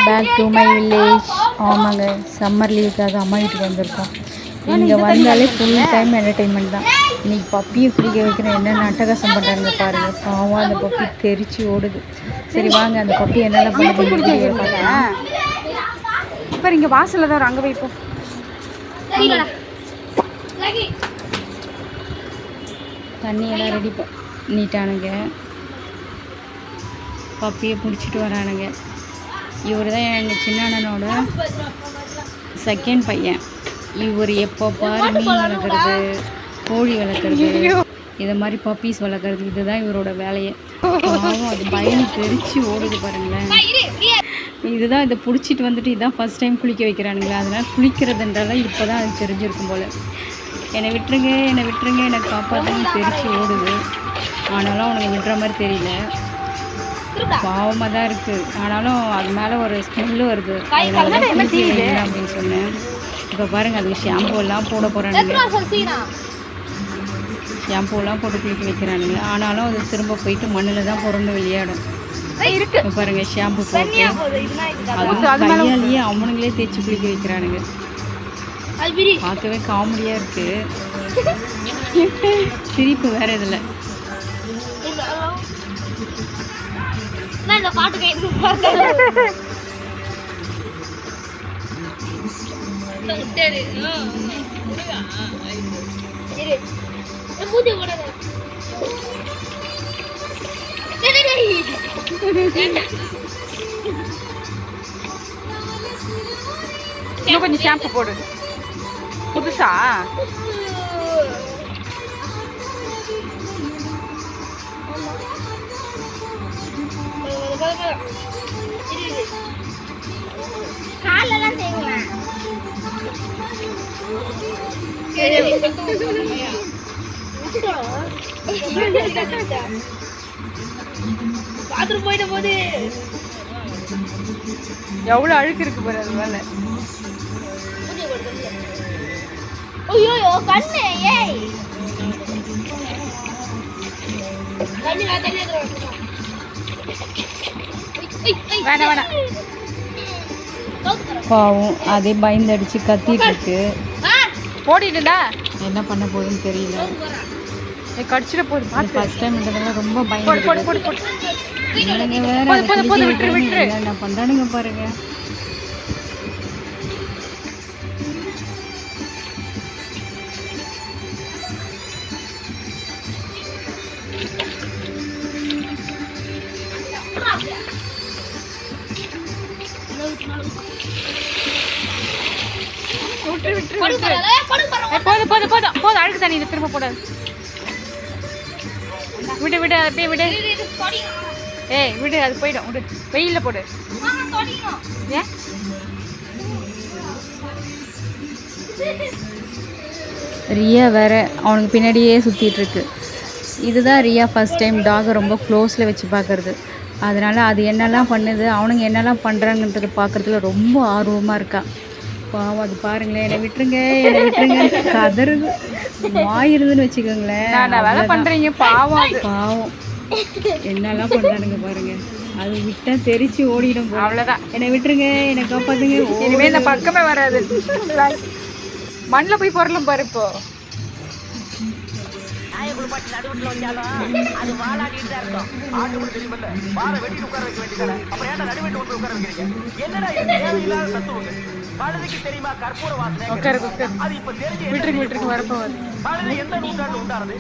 Back to my village. ஆமாங்க, summer லீவுக்காக அம்மா வீட்டுக்கு வந்திருக்கோம். இங்கே வந்தாலே ஃபுல் டைம் என்டர்டெயின்மெண்ட் தான். இன்றைக்கி பப்பியை குளிக்க வைக்கிற என்னென்ன அட்டகாசம் பண்ணுறாங்க பாருங்கள். பாவம் அந்த பப்பி தெரிச்சு ஓடுது. சரி வாங்க அந்த பப்பி என்னென்ன பண்ணுறது குளிக்க வைக்கிறேன். இப்போ இங்கே வாசலில் தான் அங்கே வைப்போம். தண்ணியெல்லாம் ரெடி பண்ணிட்டானுங்க. பப்பியை பிடிச்சிட்டு வரானுங்க. இவர் தான் எங்கள் சின்ன அண்ணனோட செகண்ட் பையன். இவர் எப்போ பாரு மீன் வளர்க்குறது, கோழி வளர்க்குறது, இதை மாதிரி பப்பீஸ் வளர்க்குறது, இதுதான் இவரோட வேலையை. அது பயணி தெரிச்சு ஓடுது பாருங்களேன். இதுதான் இதை பிடிச்சிட்டு வந்துட்டு இதான் ஃபஸ்ட் டைம் குளிக்க வைக்கிறானுங்களே. அதனால் குளிக்கிறதுன்றால இப்போ தான் அது தெரிஞ்சிருக்கும் போல். என்னை விட்டுருங்க என்னை விட்டுருங்க என்னை காப்பாற்றுன்னு தெரிச்சு ஓடுது. ஆனாலும் அவனுக்கு விடுற மாதிரி தெரியல. பாவமாக தான் இருக்குது. ஆனாலும் அது மேலே ஒரு ஸ்மெல்லு வருது. அதனால தான் குளிக்க வைக்கல அப்படின்னு சொன்னேன். இப்போ பாருங்கள் அதுக்கு ஷாம்பூலாம் போட போகிறானுங்க. ஷாம்பூலாம் போட்டு குளிக்க வைக்கிறானுங்க. ஆனாலும் அது திரும்ப போயிட்டு மண்ணில் தான் புரண்டு விளையாடும். இப்போ பாருங்கள் ஷாம்பு போட்டு அது கையாலேயே அவனுங்களே தேய்ச்சி குளிக்க வைக்கிறானுங்க. பார்க்கவே காமெடியாக இருக்குது. சிரிப்பு வேறு இதில். இன்னும் கொஞ்சம் ஷாம்பு போடு. புதுசா எவ்வளவு அழுக்கு இருக்கு பாரு அது மேல. பாவம் அதே பயந்தடிச்சு கத்திட்டு இருக்கு. போடிட்டுடா என்ன பண்ண போகுதுன்னு தெரியல. கடிச்சிட போகுது. ஃபர்ஸ்ட் டைம்ன்றதால ரொம்ப பயந்து வேற என்ன பண்றானுங்க பாருங்க. போதும் அழுக்கு தண்ணி திரும்ப போடாது. விடு விடு அப்படியே விடு. ஏய் விடு அது போயிடும். விடு வெயிலில் போடு. ஏன் ரியா வேற அவனுக்கு பின்னாடியே சுற்றிட்டு இருக்கு. இதுதான் ரியா ஃபஸ்ட் டைம் டாகை ரொம்ப க்ளோஸில் வச்சு பார்க்குறது. அதனால் அது என்னெல்லாம் பண்ணுது, அவனுங்க என்னெல்லாம் பண்ணுறாங்கன்றதை பார்க்குறதுல ரொம்ப ஆர்வமாக இருக்கா. பாவம் அது பாருங்களேன். என்னை விட்டுருங்க என்னை விட்டுருங்க கதறுது வாயிருதுன்னு வச்சுக்கோங்களேன். வேலை பண்ணுறீங்க பாவம். பாவம் என்னெல்லாம் பண்ணுறானுங்க பாருங்க. அது விட்டா தெரிச்சு ஓடிடும். அவ்வளோதான். என்னை விட்டுருங்க என்னை காப்பாற்றுங்க. இனிமேல் இந்த பக்கமே வராது. மண்ணில் போய் பொருளும் பாரு. இப்போ நடுவுல வந்தாலும் அது வாழாடிட்டு தான் இருக்கும். ஆட்டு தெரியுமில்ல வாழை வெட்டிட்டு உட்கார வைக்க வேண்டியதானே. அப்புறம் ஏன்டா நடுவெட்டு கொண்டு உட்கார வைக்கிறீங்க? என்னடா தேவையில்லாத தத்துவங்க. பழுதுக்கு தெரியுமா கற்பூர வாசனை? அது இப்ப தெரிஞ்சு விட்டுருக்கு வரப்போ பழுது எந்த நூற்றாண்டு உண்டாருது?